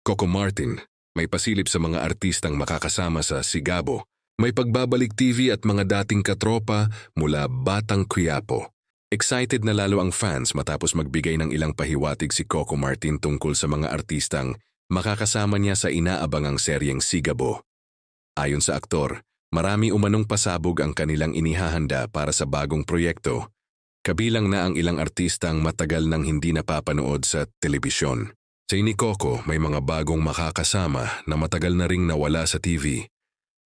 Coco Martin, may pasilip sa mga artistang makakasama sa Sigabo. May pagbabalik TV at mga dating katropa mula Batang Quiapo. Excited na lalo ang fans matapos magbigay ng ilang pahiwatig si Coco Martin tungkol sa mga artistang makakasama niya sa inaabangang seryeng Sigabo. Ayon sa aktor, marami umanong pasabog ang kanilang inihahanda para sa bagong proyekto. Kabilang na ang ilang artistang matagal nang hindi napapanood sa telebisyon. Sa ni Coco, may mga bagong makakasama na matagal na ring nawala sa TV.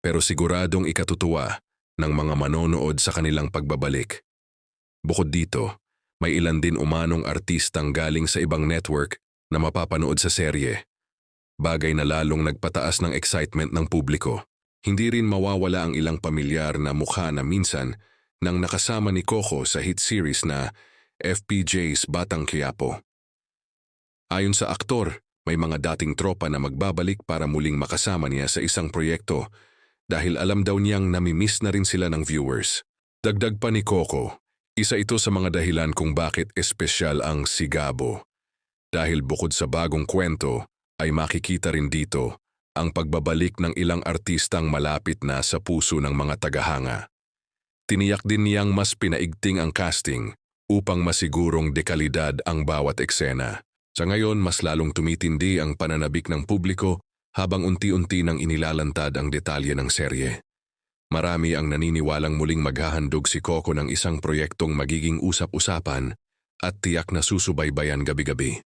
Pero siguradong ikatutuwa ng mga manonood sa kanilang pagbabalik. Bukod dito, may ilan din umanong artistang galing sa ibang network na mapapanood sa serye. Bagay na lalong nagpataas ng excitement ng publiko. Hindi rin mawawala ang ilang pamilyar na mukha na minsan nang nakasama ni Coco sa hit series na FPJ's Batang Quiapo. Ayon sa aktor, may mga dating tropa na magbabalik para muling makasama niya sa isang proyekto dahil alam daw niyang namimiss na rin sila ng viewers. Dagdag pa ni Coco, isa ito sa mga dahilan kung bakit espesyal ang Sigabo. Dahil bukod sa bagong kwento, ay makikita rin dito ang pagbabalik ng ilang artistang malapit na sa puso ng mga tagahanga. Tiniyak din niyang mas pinaigting ang casting upang masigurong dekalidad ang bawat eksena. Sa ngayon, mas lalong tumitindi ang pananabik ng publiko habang unti-unti nang inilalantad ang detalye ng serye. Marami ang naniniwalang muling maghahandog si Coco ng isang proyektong magiging usap-usapan at tiyak na susubaybayan gabi-gabi.